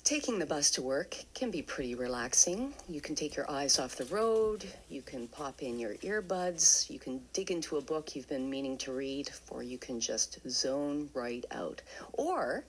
Taking the bus to work can be pretty relaxing. You can take your eyes off the road, you can pop in your earbuds, you can dig into a book you've been meaning to read, or you can just zone right out. Or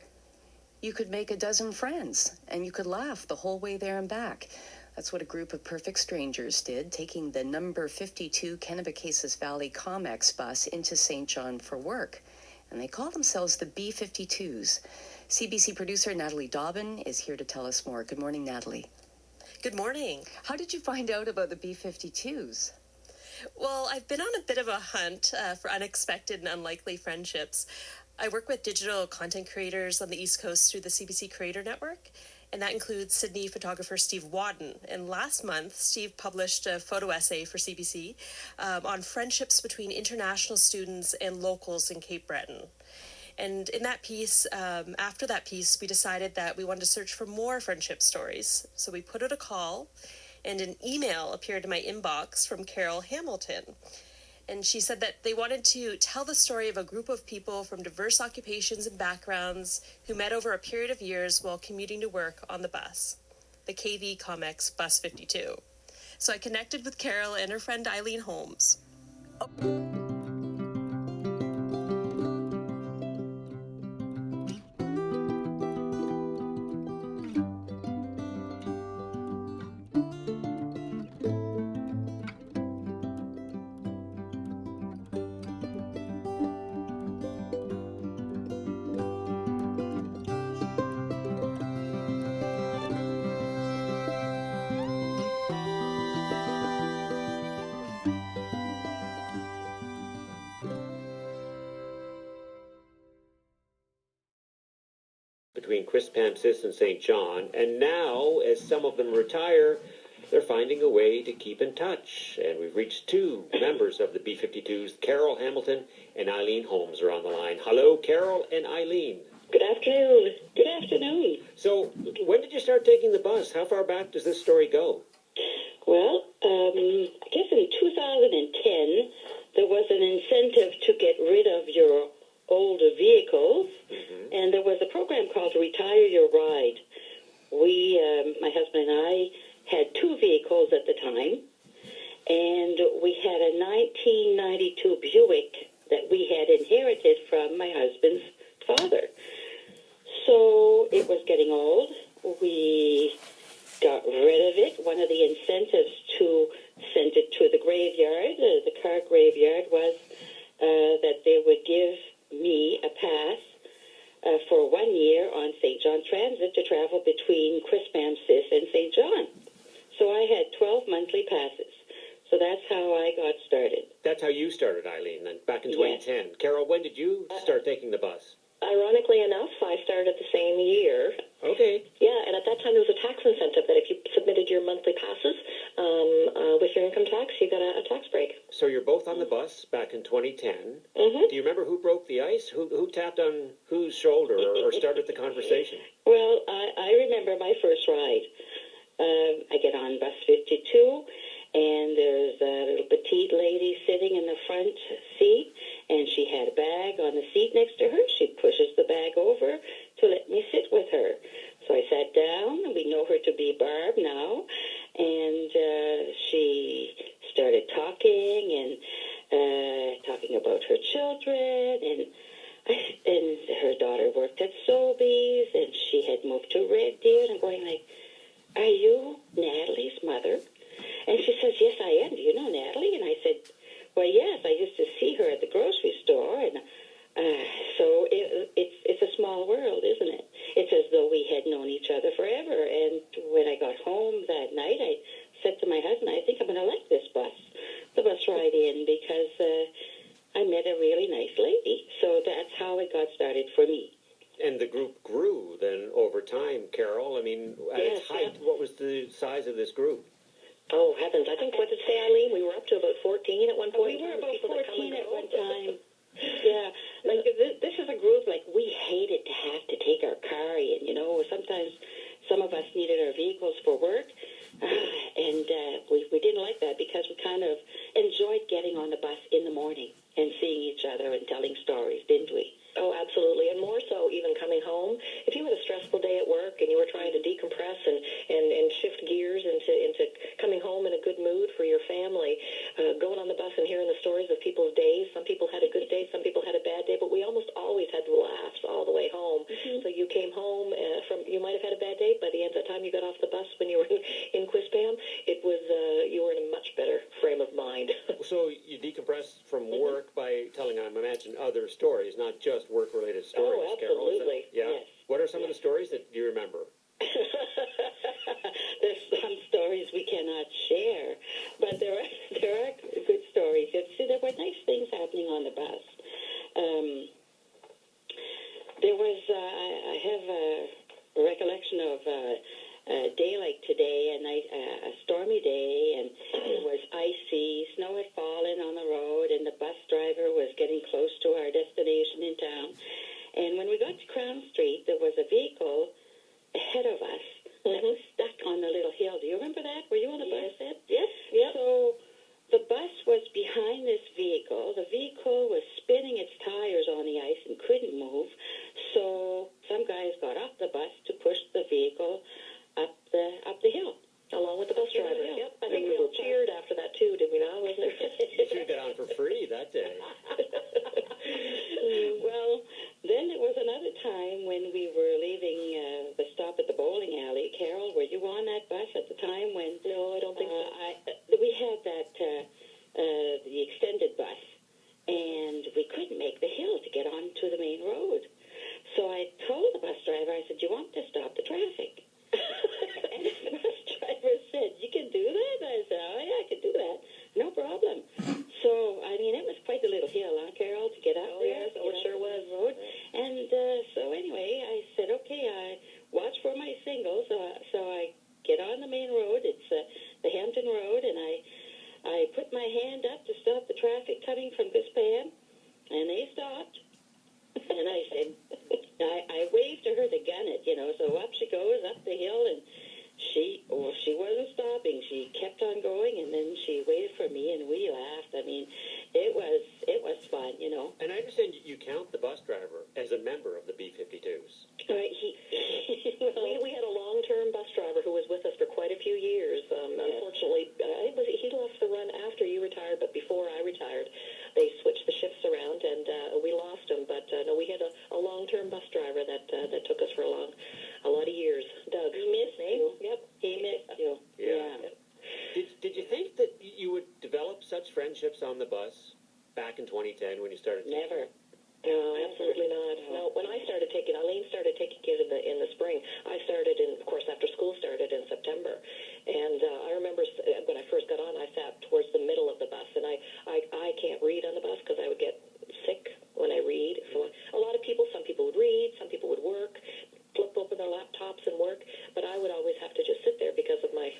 you could make a dozen friends, and you could laugh the whole way there and back. That's what a group of perfect strangers did, taking the number 52 Kennebecasis Valley Comex bus into St. John for work. And they call themselves the B-52s. CBC producer Natalie Dobbin is here to tell us more. Good morning, Natalie. Good morning. How did you find out about the B-52s? Well, I've been on a bit of a hunt for unexpected and unlikely friendships. I work with digital content creators on the East Coast through the CBC Creator Network, and that includes Sydney photographer Steve Wadden. And last month, Steve published a photo essay for CBC on friendships between international students and locals in Cape Breton. And in that piece, after that piece, we decided that we wanted to search for more friendship stories. So we put out a call, and an email appeared in my inbox from Carol Hamilton. And she said that they wanted to tell the story of a group of people from diverse occupations and backgrounds who met over a period of years while commuting to work on the bus, the KV Comex Bus 52. So I connected with Carol and her friend Eileen Holmes. Between Crispamsis and St. John, and now, as some of them retire, they're finding a way to keep in touch. And we've reached two members of the B-52s, Carol Hamilton and Eileen Holmes are on the line. Hello, Carol and Eileen. Good afternoon. Good afternoon. So, when did you start taking the bus? How far back does this story go? Well, I guess in 2010, there was an incentive to get rid of your older vehicles, and there was a program called Retire Your Ride. We, my husband and I, had two vehicles at the time, and we had a 1992 Buick that we had inherited from my husband's father. So it was getting old. We got rid of it. One of the incentives to send it to the graveyard, the car graveyard, was that they would give me a pass for 1 year on St. John Transit to travel between Crispamsis and St. John. So I had 12 monthly passes. So that's how I got started. That's how you started, Eileen, then, back in 2010. Yes. Carol, when did you start taking the bus? Ironically enough, I started the same year. Okay. Yeah, and at that time there was a tax incentive that if you submitted your monthly passes with your income tax, you got a tax break. So you're both on the bus back in 2010. Mm-hmm. Do you remember who broke the ice? Who tapped on whose shoulder or started the conversation? Well, I remember my first ride. I get on bus 52, and there's a little petite lady sitting in the front seat, and she had a bag on the seat next to her. She pushes the bag over to let me sit with her. So I sat down. We know her to be Barb now, and she started talking about her children, and her daughter worked at Sobeys, and she had moved to Red Deer, and I'm going like, "Are you Natalie's mother?" And she says, "Yes, I am. Do you know Natalie?" And I said, "Well, yes, I used to see her at the grocery store." And so it's a small world, isn't it? It's as though we had known each other forever. And when I got home that night, I said to my husband, "I think I'm going to like this the bus ride in, because I met a really nice lady." So that's how it got started for me. And the group grew then over time, Carol. I mean, at its height, what was the size of this group? Oh, heavens. I think, what did it say, Eileen? We were up to about 14 at one point. We were about 14 at one time. Yeah. Like, this is a group, like, we hated to have to take our car in, you know. Sometimes some of us needed our vehicles for work, and we didn't like that, because we kind of enjoyed getting on the bus in the morning and seeing each other and telling stories, didn't we? Oh, absolutely. And more so even coming home. If you had a stressful day at work and you were trying to came home you might have had a bad day, but at the time you got off the bus when you were in Quispam, it was you were in a much better frame of mind. So you decompress from work by telling, I imagine, other stories, not just work-related stories, Oh, Carol. Is that- absolutely. yeah. Yes. What are some of the stories that you remember? There's some stories we cannot share, but there are good stories. There were nice things happening on the bus. There was I have a recollection of a day like today, a stormy day, and it was icy. Snow had fallen on the road, and the bus driver was getting close to our destination in town. And when we got to Crown Street, there was a vehicle ahead of us that was stuck on the little hill. Do you remember that? Were you on the bus then? Yes. Yep. So the bus was behind this vehicle. The vehicle was spinning its tires on the ice and couldn't move. So some guys got off the bus to push the vehicle up the hill. Along with the bus driver. Yeah. Yep. I think we all cheered after that too, did we not? Wasn't You should have got on for free that day. Well, then there was another time when we were leaving the stop at the bowling alley. Carol, were you on that bus at the time when? No, I don't think so. We had that the extended bus, and we couldn't make the hill to get onto the main road. So I told the bus driver, I said, "You want to stop the traffic?" And the bus driver said, "You can do that?" I said, "Oh yeah, I can do that. No problem." So I mean, it was quite a little hill, huh, Carol, to get up Oh, there. yes, oh, it sure was. Road. And so anyway, I said, "Okay, I watch for my signals." So I get on the main road. It's the Hampton Road, and I put my hand up to stop the traffic coming from Quispam, and they stopped. And I said, I waved to her to gun it, so up she goes up the hill, and she wasn't stopping. She kept on going, and then she waited for me, and we laughed. I mean, it was fun, And I understand you count the bus driver as a member of the B-52s. Right, We had a long-term bus driver who was with us for quite a few years. Unfortunately, he left the run after you retired, but before I retired. They switched the shifts around, and we lost him. But no, we had a long-term bus driver that took us for a lot of years. Doug. He missed you. Yep. He missed you. Yeah. Did you think that you would develop such friendships on the bus back in 2010 when you started teaching? Never. No, absolutely not. No, when I started taking, Eileen started taking kids in the spring. I started of course, after school started in September. And I remember when I first got on, I sat towards the middle of the bus, and I can't read on the bus because I would get sick when I read. So a lot of people, some people would read, some people would work, flip open their laptops and work, but I would always have to just sit there because of my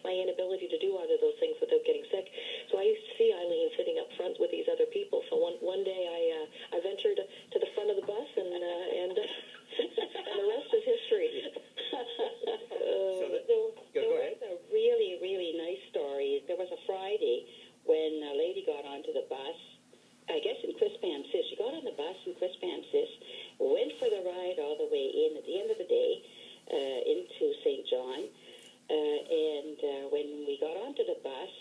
my inability to do either of those things without getting sick. So I used to see Eileen sitting up front with these other people. So one day I ventured to the front of the bus, and and the rest is history. Go ahead. There was a really, really nice story. There was a Friday when a lady got onto the bus, I guess in Quispam Sis. She got on the bus in Quispam Sis, went for the ride all the way in at the end of the day into St. John. And when we got onto the bus,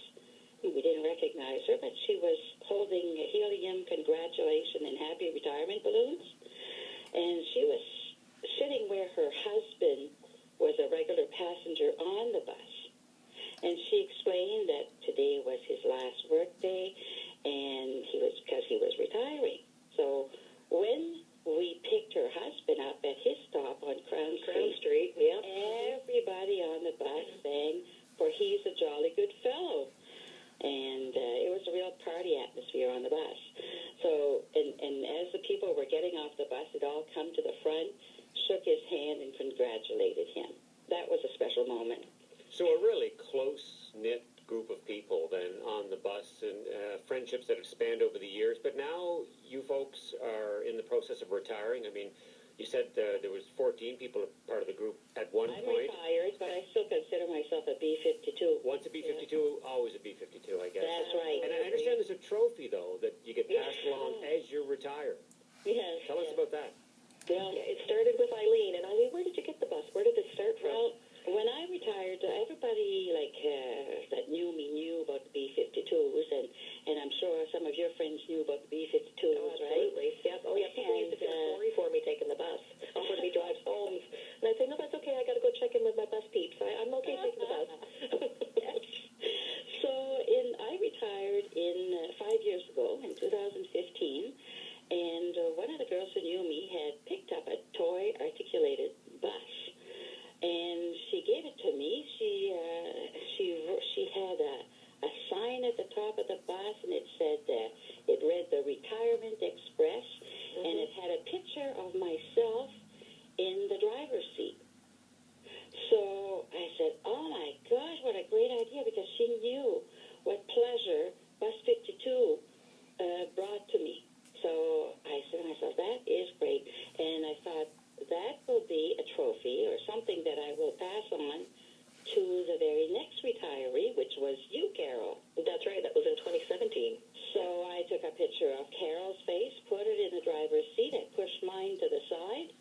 we didn't recognize her, but she was holding helium congratulation and happy retirement balloons. And she was sitting where her husband was a regular passenger on the bus. And she explained that today was his last work day, and because he was retiring. So when we picked her husband up at his stop on Crown Street, Yep. everybody on the bus sang, "For he's a jolly good fellow." And it was a real party atmosphere on the bus. So, and as the people were getting off the bus, they'd all come to the front, shook his hand, and congratulated him. That was a special moment. So a really close-knit group of people then on the bus, and friendships that expand over the years. But now you folks are in the process of retiring. I mean, you said there was 14 people part of the group at one I'm point. retired, but I still consider myself a B-52. Once a B-52, always a B-52, I guess. That's right. And I understand there's a trophy, though, that you get passed along as you retire. Yes. Tell us about that. Well, It started with Eileen. And Eileen, where did you get the bus? Where did it start from? Well, when I retired, everybody that knew me knew about the B-52s, and I'm sure some of your friends knew about the B-52s, Oh, right? absolutely. Yep. Oh, yeah. People used to feel And, sorry for me taking the bus. I'll put me drive so legacy or something that I will pass on to the very next retiree, which was you, Carol. That's right. That was in 2017. So I took a picture of Carol's face, put it in the driver's seat. I pushed mine to the side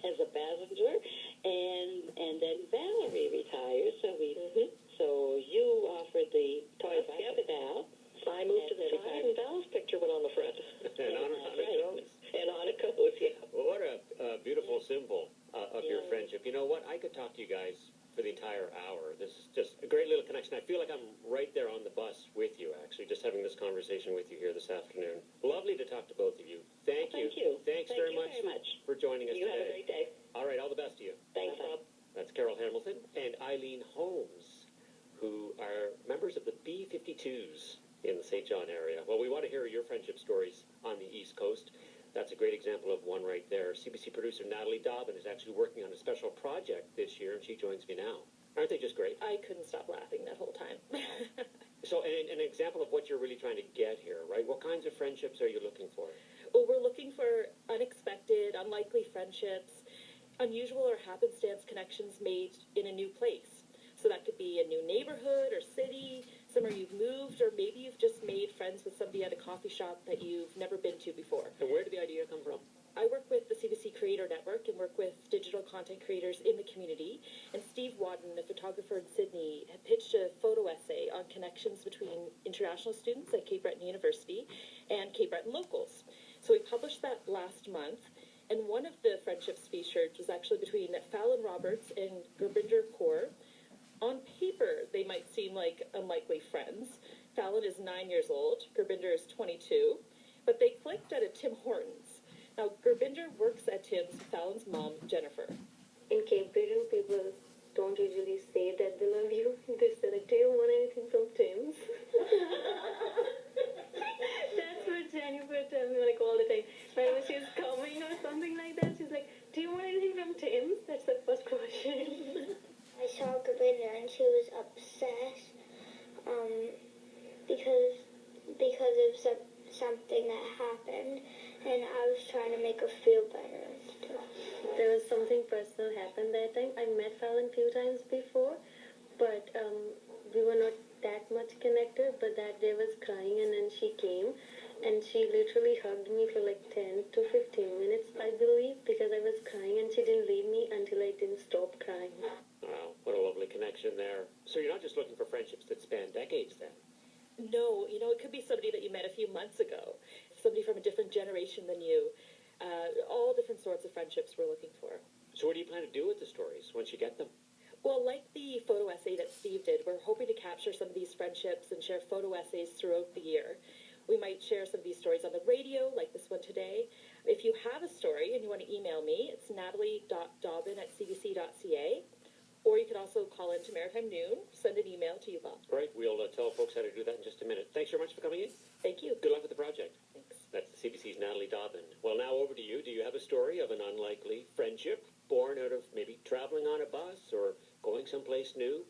as a passenger, and then Valerie retired. So you offered the toy back to Val. I moved to the That's side, right. and Val's picture went on the front. And on it goes. And on it goes, yeah. Well, what a beautiful symbol of your Yeah. friendship. You know what? I could talk to you guys for the entire hour. This is just a great little connection. I feel like I'm right there on the bus with you, actually, just having this conversation with you here this afternoon. Lovely to talk to both of you. Thank you. Thank you. Thanks Thank very you much very much. for joining us You have a today. great day. All right, all the best to you. Thanks, Bye-bye. Rob. That's Carol Hamilton and Eileen Holmes, who are members of the B-52s in the St. John area. Well, we want to hear your friendship stories on the East Coast. That's a great example of one right there. CBC producer Natalie Dobbin is actually working on a special project this year, and she joins me now. Aren't they just great? I couldn't stop laughing that whole time. So an example of what you're really trying to get here, right? What kinds of friendships are you looking for? Well, we're looking for unexpected, unlikely friendships, unusual or happenstance connections made in a new place. So that could be a new neighborhood or city, somewhere you've moved, or maybe you've just made friends with somebody at a coffee shop that you've never been to before. And where did the idea come from? I work with the CBC Creator Network and work with digital content creators in the community. And Steve Wadden, a photographer in Sydney, had pitched a photo essay on connections between international students at Cape Breton University and Cape Breton locals. So we published that last month. And one of the friendships featured was actually between Fallon Roberts and Gurbinder Kaur. On paper, they might seem like unlikely friends. Fallon is 9 years old, Gurbinder is 22, but they clicked at a Tim Hortons. Now, Gurbinder works at Tim's with Fallon's mom, Jennifer. In Cape Breton, people don't usually say that they love you. They say, like, do you want anything from Tim's? That's what Jennifer tells me, like, all the time. Whenever she's coming or something like that, she's like, do you want anything from Tim's? That's the first question. I saw Gurbinder and she was upset because of something that happened, and I was trying to make her feel better and stuff. There was something personal happened that time. I met Fallon a few times before, but we were not that much connected. But that day I was crying, and then she came, and she literally hugged me for like 10 to 15 minutes, I believe, because I was crying, and she didn't leave me until I didn't stop crying. Wow, what a lovely connection there. So you're not just looking for friendships that span decades then? No, it could be somebody that you met a few months ago, somebody from a different generation than you. All different sorts of friendships we're looking for. So what do you plan to do with the stories once you get them? Well, like the photo essay that Steve did, we're hoping to capture some of these friendships and share photo essays throughout the year. We might share some of these stories on the radio, like this one today. If you have a story and you want to email me, it's natalie.dobbin@cbc.ca. Or you can also call into Maritime Noon, send an email to you, Bob. Great, we'll tell folks how to do that in just a minute. Thanks very much for coming in. Thank you. Good luck with the project. Thanks. That's the CBC's Natalie Dobbin. Well, now over to you. Do you have a story of an unlikely friendship born out of maybe traveling on a bus or going someplace new?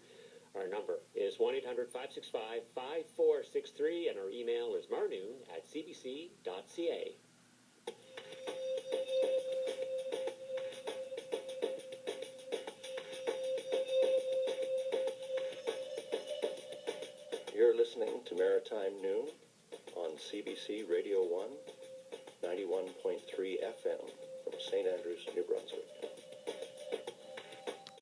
Our number is 1-800-565-5463, and our email is marnoon@cbc.ca. You're listening to Maritime Noon on CBC Radio 1, 91.3 FM from St. Andrews, New Brunswick.